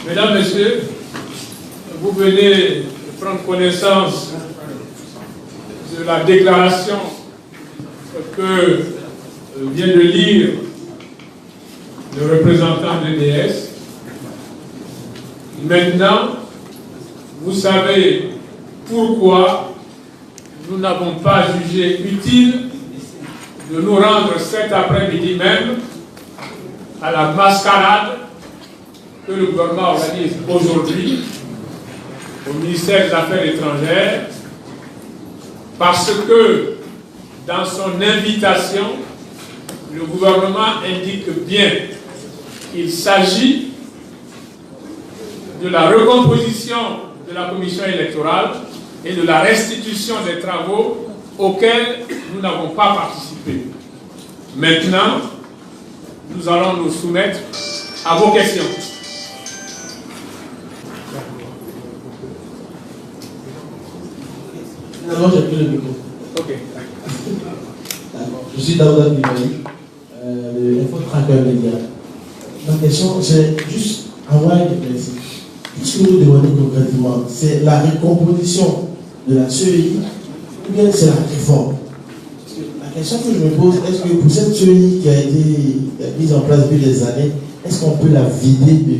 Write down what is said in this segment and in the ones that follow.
Mesdames, Messieurs, vous venez de prendre connaissance de la déclaration que vient de lire le représentant de l'EDS. Maintenant, vous savez pourquoi nous n'avons pas jugé utile de nous rendre cet après-midi même à la mascarade que le gouvernement organise aujourd'hui au ministère des Affaires étrangères, parce que dans son invitation, le gouvernement indique bien qu'il s'agit de la recomposition de la commission électorale et de la restitution des travaux auxquels nous n'avons pas participé. Maintenant, nous allons nous soumettre à vos questions. Finalement, j'ai pris le micro. Ok. Je suis Daouda Bibaï, de l'Info Tracker Média. Ma question, c'est juste avoir une question. Qu'est-ce que vous demandez concrètement? C'est la recomposition de la CEI ou bien c'est la réforme? La question que je me pose, est-ce que pour cette CEI qui a été mise en place depuis des années, est-ce qu'on peut la vider de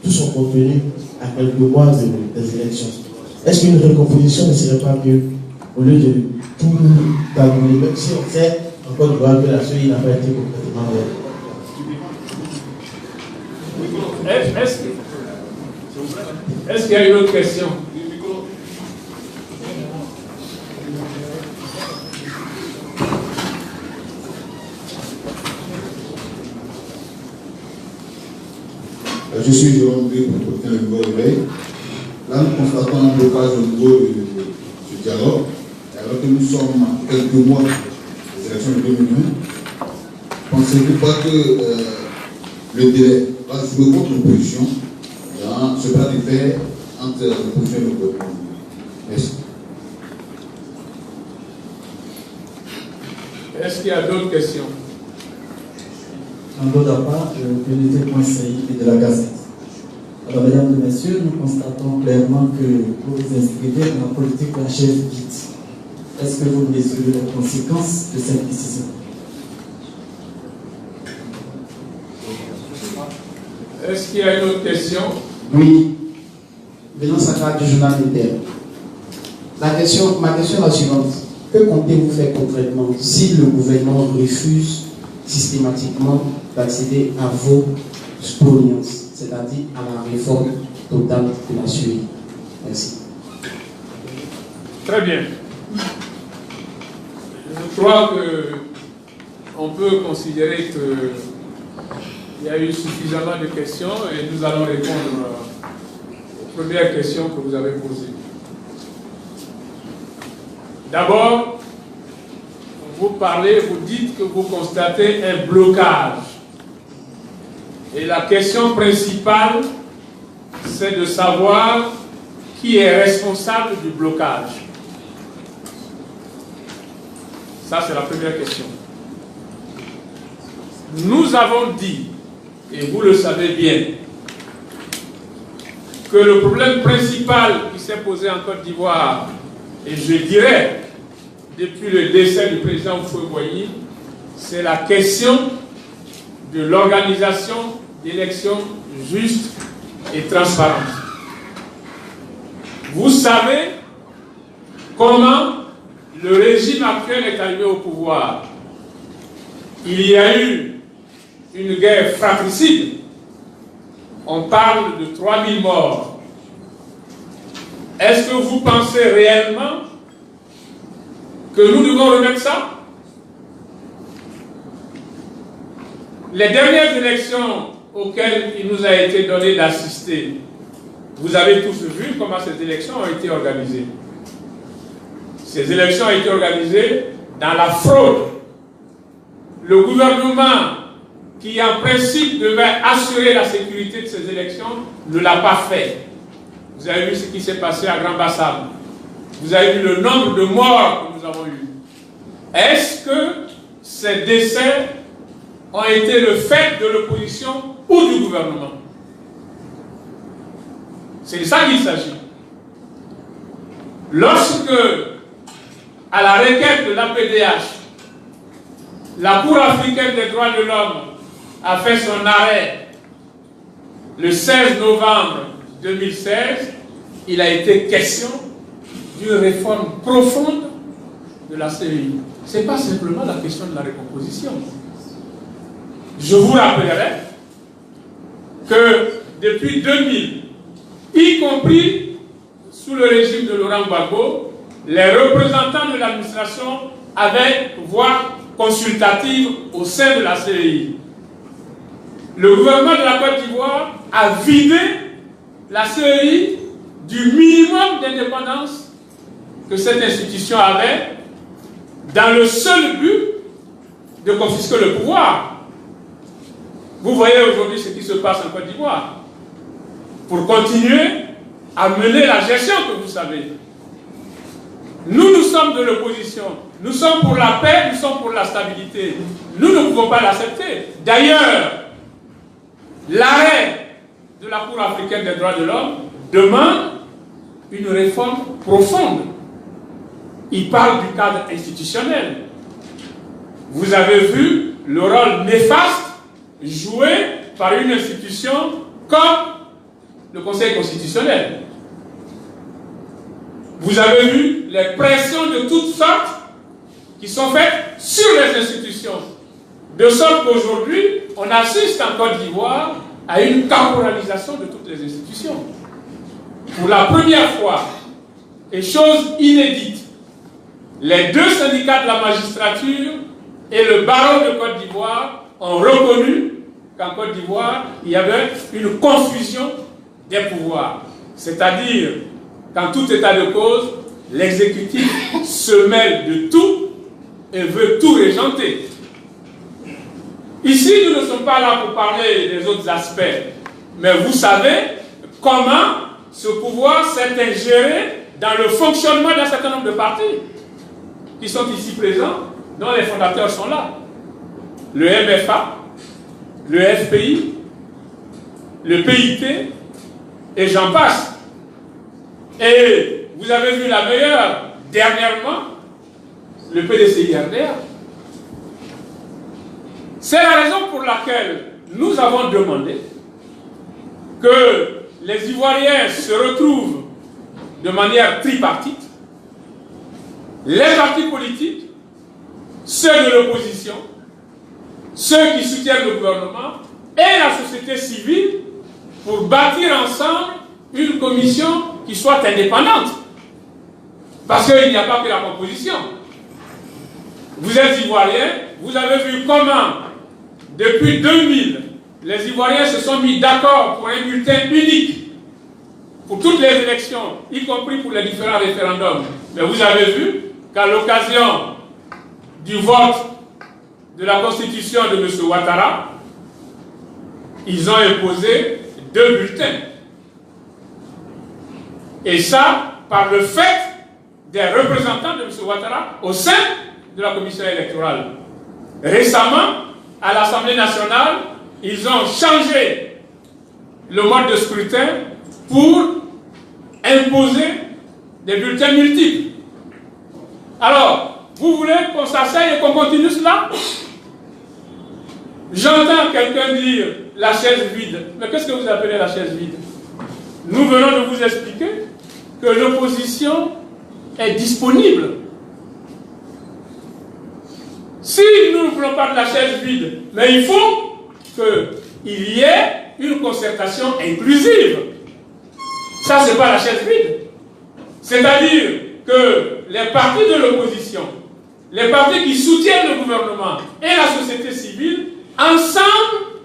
tout son contenu à quelques mois des élections? Est-ce qu'une recomposition ne serait pas mieux au lieu de tout tabouler, même si on sait encore que la CEI n'a pas été complètement Est-ce qu'il y a une autre question? Je suis Jérôme B. pour le nouveau réveil. Là, nous constatons un blocage au niveau du dialogue. Alors que nous sommes à quelques mois des élections de 2020, pensez-vous pas que le délai va jouer contre l'opposition dans ce plat de fer entre l'opposition et le gouvernement? Merci. Est-ce qu'il y a d'autres questions? En d'autre part, PNT.ci et de la Gazette. Alors, mesdames et messieurs, nous constatons clairement que vous vous inscrivez dans la politique de la chaise vide. Est-ce que vous mesurez les conséquences de cette décision? Est-ce qu'il y a une autre question? Oui. Venant Sakra du journal Inter. Ma question est la suivante. Que comptez-vous faire concrètement si le gouvernement refuse systématiquement d'accéder à vos spoliances, c'est-à-dire à la réforme totale de la CEI? Merci. Très bien. Je crois qu'on peut considérer qu'il y a eu suffisamment de questions et nous allons répondre aux premières questions que vous avez posées. D'abord, vous parlez, vous dites que vous constatez un blocage. Et la question principale, c'est de savoir qui est responsable du blocage. Ça, c'est la première question. Nous avons dit, et vous le savez bien, que le problème principal qui s'est posé en Côte d'Ivoire, et je dirais, depuis le décès du président Houphouët-Boigny, c'est la question de l'organisation d'élections justes et transparentes. Vous savez comment le régime actuel est arrivé au pouvoir. Il y a eu une guerre fratricide. On parle de 3000 morts. Est-ce que vous pensez réellement que nous devons remettre ça? Les dernières élections auxquelles il nous a été donné d'assister, vous avez tous vu comment ces élections ont été organisées. Ces élections ont été organisées dans la fraude. Le gouvernement, qui en principe devait assurer la sécurité de ces élections, ne l'a pas fait. Vous avez vu ce qui s'est passé à Grand Bassam. Vous avez vu le nombre de morts que nous avons eu. Est-ce que ces décès ont été le fait de l'opposition ou du gouvernement? C'est de ça qu'il s'agit. Lorsque, à la requête de l'APDH, la Cour africaine des droits de l'homme a fait son arrêt le 16 novembre 2016, il a été question d'une réforme profonde de la CEI. Ce n'est pas simplement la question de la recomposition. Je vous rappellerai que depuis 2000, y compris sous le régime de Laurent Gbagbo, les représentants de l'administration avaient voix consultative au sein de la CEI. Le gouvernement de la Côte d'Ivoire a vidé la CEI du minimum d'indépendance que cette institution avait dans le seul but de confisquer le pouvoir. Vous voyez aujourd'hui ce qui se passe en Côte d'Ivoire. Pour continuer à mener la gestion que vous savez. Nous sommes de l'opposition. Nous sommes pour la paix, nous sommes pour la stabilité. Nous ne pouvons pas l'accepter. D'ailleurs, l'arrêt de la Cour africaine des droits de l'homme demande une réforme profonde. Il parle du cadre institutionnel. Vous avez vu le rôle néfaste joué par une institution comme le Conseil constitutionnel. Vous avez vu les pressions de toutes sortes qui sont faites sur les institutions. De sorte qu'aujourd'hui, on assiste en Côte d'Ivoire à une caporalisation de toutes les institutions. Pour la première fois, et chose inédite, les deux syndicats de la magistrature et le barreau de Côte d'Ivoire ont reconnu qu'en Côte d'Ivoire, il y avait une confusion des pouvoirs. C'est-à-dire, qu'en tout état de cause, l'exécutif se mêle de tout et veut tout régenter. Ici, nous ne sommes pas là pour parler des autres aspects, mais vous savez comment ce pouvoir s'est ingéré dans le fonctionnement d'un certain nombre de partis qui sont ici présents, dont les fondateurs sont là. Le MFA, le FPI, le PIT, et j'en passe. Et vous avez vu la meilleure, dernièrement, le PDCI-RDA. C'est la raison pour laquelle nous avons demandé que les Ivoiriens se retrouvent de manière tripartite, les partis politiques, ceux de l'opposition, ceux qui soutiennent le gouvernement et la société civile pour bâtir ensemble une commission qui soit indépendante. Parce qu'il n'y a pas que la composition. Vous êtes Ivoiriens, vous avez vu comment, depuis 2000, les Ivoiriens se sont mis d'accord pour un bulletin unique pour toutes les élections, y compris pour les différents référendums. Mais vous avez vu qu'à l'occasion du vote de la constitution de M. Ouattara, ils ont imposé 2 bulletins. Et ça, par le fait des représentants de M. Ouattara au sein de la commission électorale. Récemment, à l'Assemblée nationale, ils ont changé le mode de scrutin pour imposer des bulletins multiples. Alors, vous voulez qu'on s'asseye et qu'on continue cela? J'entends quelqu'un dire la chaise vide. Mais qu'est-ce que vous appelez la chaise vide? Nous venons de vous expliquer que l'opposition est disponible. Si nous ne voulons pas de la chaise vide, mais il faut qu'il y ait une concertation inclusive. Ça, ce n'est pas la chaise vide. C'est-à-dire que les partis de l'opposition, les partis qui soutiennent le gouvernement et la société civile, ensemble,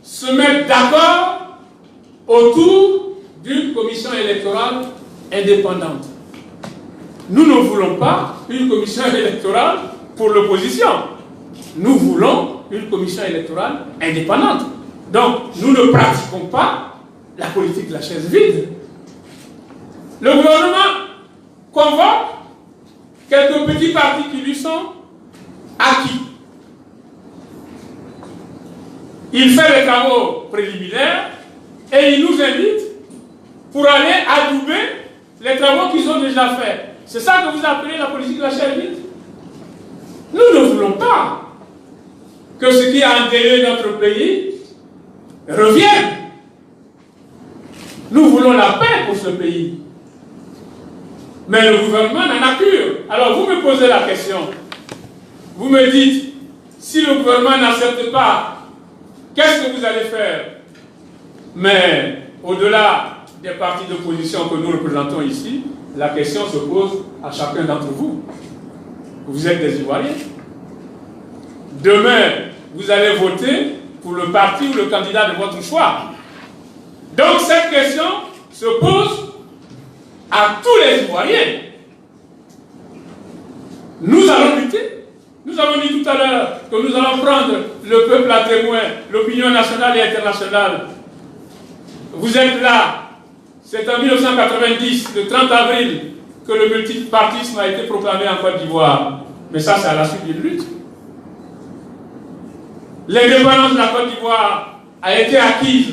se mettent d'accord autour d'une commission électorale indépendante. Nous ne voulons pas une commission électorale pour l'opposition. Nous voulons une commission électorale indépendante. Donc, nous ne pratiquons pas la politique de la chaise vide. Le gouvernement convoque quelques petits partis qui lui sont acquis. Il fait les travaux préliminaires et il nous invite pour aller adouber les travaux qu'ils ont déjà faits. C'est ça que vous appelez la politique de la chair vide? Nous ne voulons pas que ce qui a endeuillé notre pays revienne. Nous voulons la paix pour ce pays. Mais le gouvernement n'en a cure. Alors vous me posez la question. Vous me dites, si le gouvernement n'accepte pas, qu'est-ce que vous allez faire? Mais au-delà des partis d'opposition que nous représentons ici, la question se pose à chacun d'entre vous. Vous êtes des Ivoiriens. Demain, vous allez voter pour le parti ou le candidat de votre choix. Donc cette question se pose à tous les Ivoiriens. Nous allons lutter. Nous avons dit tout à l'heure que nous allons prendre le peuple à témoin, l'opinion nationale et internationale. Vous êtes là. C'est en 1990, le 30 avril, que le multipartisme a été proclamé en Côte d'Ivoire. Mais ça, c'est à la suite d'une lutte. L'indépendance de la Côte d'Ivoire a été acquise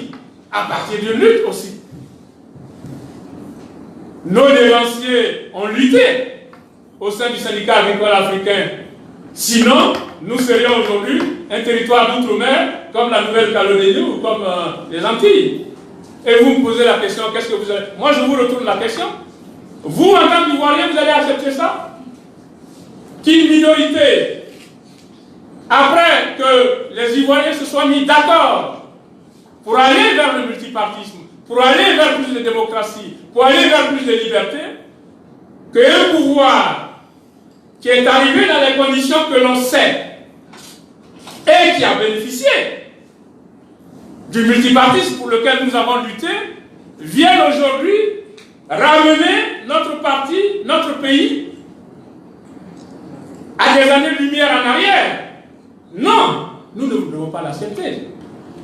à partir d'une lutte aussi. Nos dévanciers ont lutté au sein du syndicat agricole africain. Sinon, nous serions aujourd'hui un territoire d'outre-mer comme la Nouvelle-Calédonie ou comme les Antilles. Et vous me posez la question, qu'est-ce que vous allez... Moi, je vous retourne la question. Vous, en tant qu'Ivoirien, vous allez accepter ça? Qu'une minorité, après que les Ivoiriens se soient mis d'accord pour aller vers le multipartisme, pour aller vers plus de démocratie, pour aller vers plus de liberté, qu'un pouvoir qui est arrivé dans les conditions que l'on sait et qui a bénéficié du multipartisme pour lequel nous avons lutté, viennent aujourd'hui ramener notre parti, notre pays, à des années-lumière en arrière. Non, nous ne devons pas l'accepter.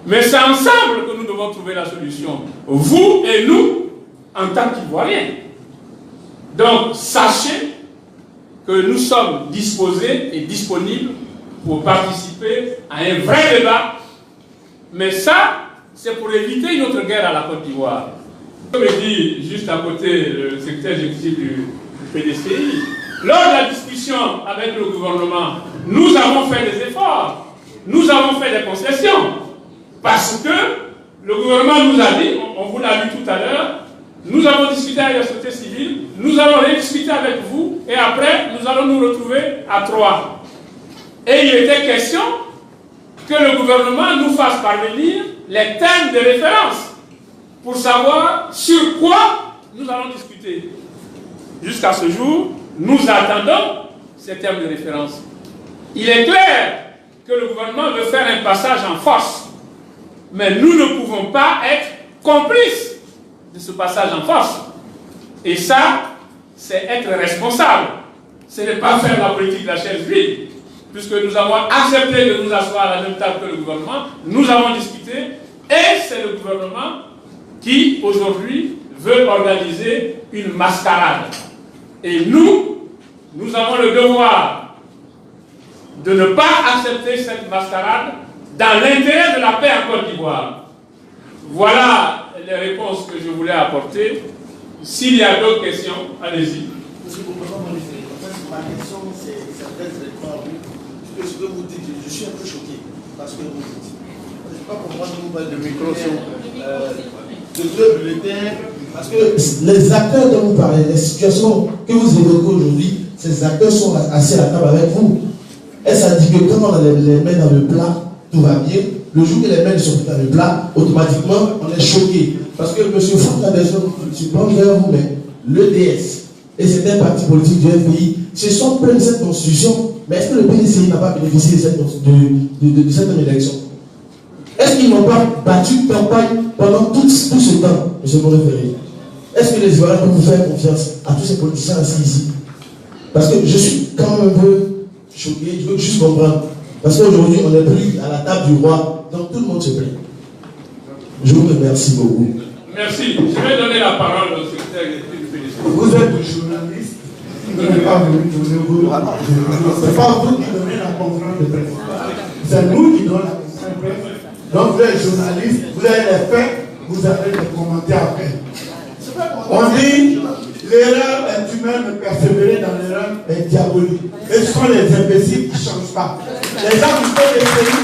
Mais c'est ensemble que nous devons trouver la solution. Vous et nous, en tant qu'Ivoiriens. Donc, sachez que nous sommes disposés et disponibles pour participer à un vrai débat. Mais ça, c'est pour éviter une autre guerre à la Côte d'Ivoire. Comme le dit juste à côté le secrétaire exécutif du PDCI, lors de la discussion avec le gouvernement, nous avons fait des efforts, nous avons fait des concessions, parce que le gouvernement nous a dit, on vous l'a vu tout à l'heure, nous avons discuté avec la société civile, nous allons rediscuter avec vous, et après, nous allons nous retrouver à 3. Et il était question que le gouvernement nous fasse parvenir les thèmes de référence pour savoir sur quoi nous allons discuter. Jusqu'à ce jour, nous attendons ces thèmes de référence. Il est clair que le gouvernement veut faire un passage en force, mais nous ne pouvons pas être complices de ce passage en force. Et ça, c'est être responsable. Ce n'est pas faire la politique de la chaise vide, puisque nous avons accepté de nous asseoir à la même table que le gouvernement, nous avons discuté, et c'est le gouvernement qui, aujourd'hui, veut organiser une mascarade. Et nous avons le devoir de ne pas accepter cette mascarade dans l'intérêt de la paix en Côte d'Ivoire. Voilà les réponses que je voulais apporter. S'il y a d'autres questions, allez-y. Monsieur le Président, ma question, c'est peut-être ce que vous dites. Je suis un peu choqué parce que vous dites. Je ne peux pas comprendre que vous parlez de micro de deux bulletins. Parce que les acteurs dont vous parlez, les situations que vous évoquez aujourd'hui, ces acteurs sont assis à la table avec vous. Est-ce à dire que quand on a les mains dans le plat, tout va bien? Le jour que les mains sont dans le plat, automatiquement, on est choqué. Parce que M. Franck a besoin, je pense vers vous, mais l'EDS et certains partis politiques du FPI se sont plaints de cette constitution. Mais est-ce que le PDCI n'a pas bénéficié de cette élection? Est-ce qu'ils n'ont pas battu campagne pendant tout ce temps, M. Moréferé? Est-ce que les Ivoiriens peuvent vous faire confiance à tous ces politiciens assis ici? Parce que je suis quand même un peu choqué, je veux juste comprendre. Parce qu'aujourd'hui, on n'est plus à la table du roi, donc tout le monde se plaint. Je vous remercie beaucoup. Merci. Je vais donner la parole au secrétaire exécutif du PDC. Vous êtes des journalistes, vous n'avez pas venu donner vos... Ce n'est pas vous qui donnez la conférence de presse. C'est nous qui donnons la conférence de presse. Donc vous êtes journaliste, vous avez les faits, vous avez les commentaires après. On dit l'erreur est humaine, mais persévérer dans l'erreur est diabolique. Et ce sont les imbéciles qui ne changent pas. Les gens qui font des pays,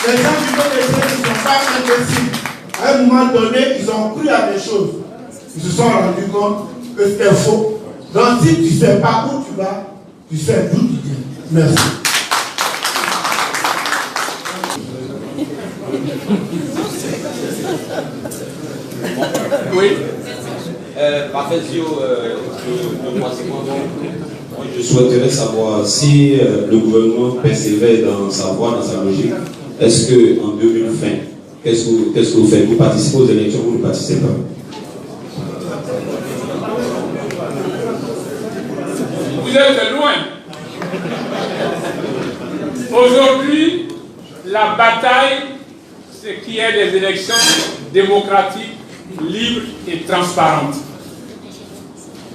ne sont pas imbéciles. À un moment donné, ils ont cru à des choses. Ils se sont rendus compte que c'était faux. Donc si tu ne sais pas où tu vas, tu sais d'où tu viens. Merci. Oui. Parfezio, je souhaiterais savoir si le gouvernement persévère dans sa voie, dans sa logique. Est-ce qu'en 2020, qu'est-ce que vous faites? Vous participez aux élections ou vous ne participez pas? Vous êtes loin. Aujourd'hui, la bataille, c'est qu'il y ait des élections démocratiques, libres et transparentes.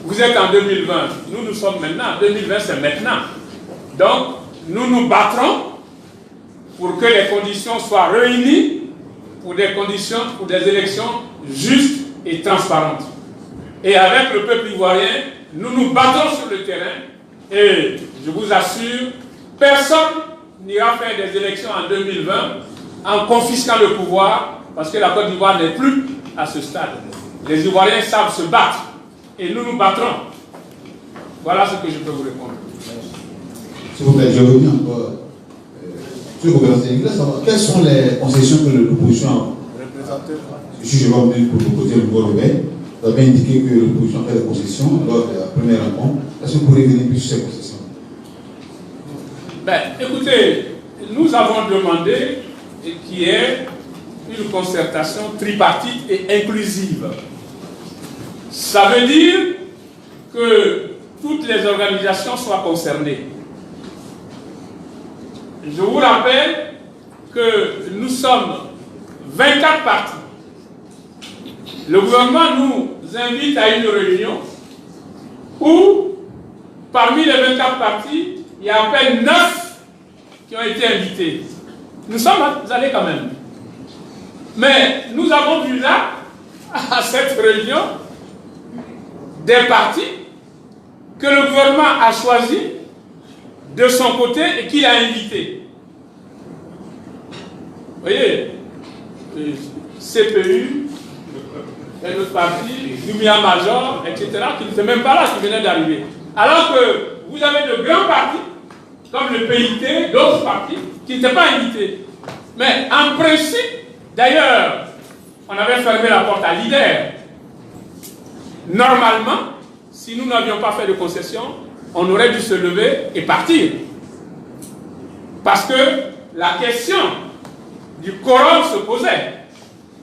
Vous êtes en 2020, nous sommes maintenant. 2020, c'est maintenant. Donc, nous nous battrons pour que les conditions soient réunies pour des élections justes et transparentes. Et avec le peuple ivoirien, nous nous battons sur le terrain et je vous assure, personne n'ira faire des élections en 2020 en confisquant le pouvoir parce que la Côte d'Ivoire n'est plus à ce stade. Les Ivoiriens savent se battre et nous nous battrons. Voilà ce que je peux vous répondre. S'il vous plaît, je reviens encore sur le gouvernement. Je voudrais savoir quelles sont les concessions que l'opposition a. Je vais venir pour proposer le nouveau Robert. Vous avez indiqué que l'opposition fait des concessions lors de la première rencontre. Est-ce que vous pourriez venir plus sur ces concessions? Ben, écoutez, nous avons demandé qu'il y ait une concertation tripartite et inclusive. Ça veut dire que toutes les organisations soient concernées. Je vous rappelle que nous sommes 24 partis. Le gouvernement nous invite à une réunion où, parmi les 24 partis, il y a à peine 9 qui ont été invités. Nous sommes allés quand même. Mais nous avons vu là, à cette réunion, des partis que le gouvernement a choisi de son côté et qu'il a invité. Vous voyez, CPU, et notre parti, Lumia Major, etc., qui n'étaient même pas là, qui venaient d'arriver. Alors que vous avez de grands partis, comme le PIT, d'autres partis, qui n'étaient pas invités. Mais en principe, d'ailleurs, on avait fermé la porte à Leader. Normalement, si nous n'avions pas fait de concession, on aurait dû se lever et partir. Parce que la question du quorum se posait.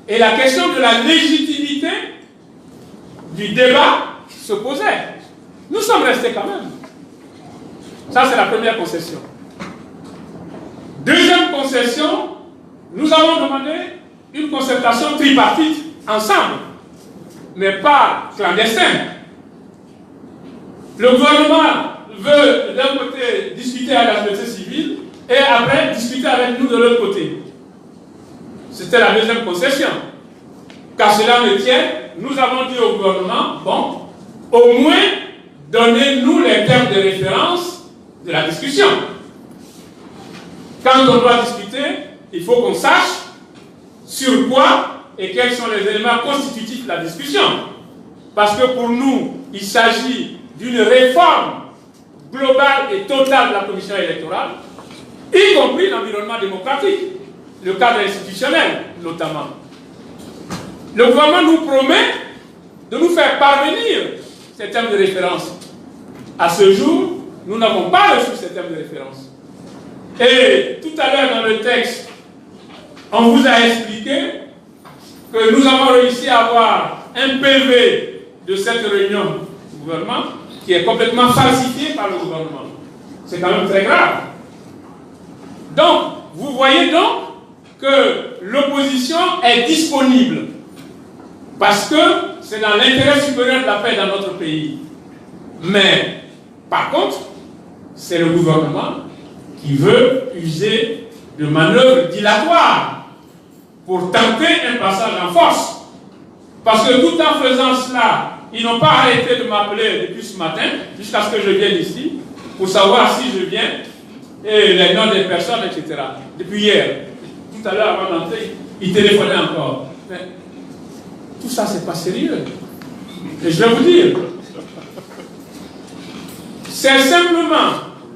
Et la question de la légitimité du débat se posait. Nous sommes restés quand même. Ça, c'est la première concession. Deuxième concession, nous avons demandé une concertation tripartite ensemble, mais pas clandestine. Le gouvernement veut d'un côté discuter avec la société civile et après discuter avec nous de l'autre côté. C'était la deuxième concession. Car cela me tient, nous avons dit au gouvernement, bon, au moins donnez-nous les termes de référence de la discussion. Quand on doit discuter, il faut qu'on sache sur quoi et quels sont les éléments constitutifs de la discussion. Parce que pour nous, il s'agit d'une réforme globale et totale de la commission électorale, y compris l'environnement démocratique, le cadre institutionnel notamment. Le gouvernement nous promet de nous faire parvenir ces termes de référence. À ce jour, nous n'avons pas reçu ces termes de référence. Et tout à l'heure dans le texte, on vous a expliqué que nous avons réussi à avoir un PV de cette réunion du gouvernement qui est complètement falsifié par le gouvernement. C'est quand même très grave. Donc, vous voyez donc que l'opposition est disponible parce que c'est dans l'intérêt supérieur de la paix dans notre pays. Mais, par contre, c'est le gouvernement qui veut user de manœuvres dilatoires pour tenter un passage en force. Parce que tout en faisant cela, ils n'ont pas arrêté de m'appeler depuis ce matin, jusqu'à ce que je vienne ici, pour savoir si je viens, et les noms des personnes, etc. Depuis hier. Tout à l'heure, avant d'entrer, ils téléphonaient encore. Mais tout ça, c'est pas sérieux. Et je vais vous dire, c'est simplement,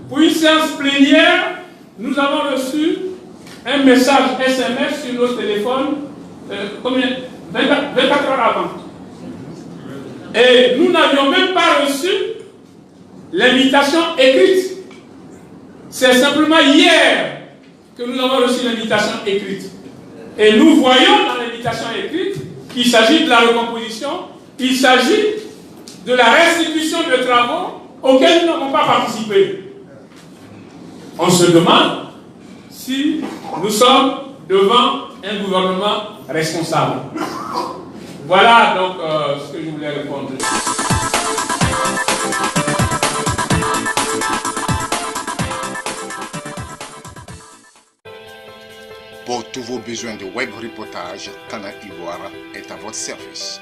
pour une séance plénière, nous avons reçu un message SMS sur nos téléphones, combien 24 heures avant. Et nous n'avions même pas reçu l'invitation écrite. C'est simplement hier que nous avons reçu l'invitation écrite. Et nous voyons dans l'invitation écrite qu'il s'agit de la recomposition, il s'agit de la restitution de travaux auxquels nous n'avons pas participé. On se demande si nous sommes devant un gouvernement responsable. Voilà donc ce que je voulais répondre. Pour tous vos besoins de web reportage, Canal Ivoire est à votre service.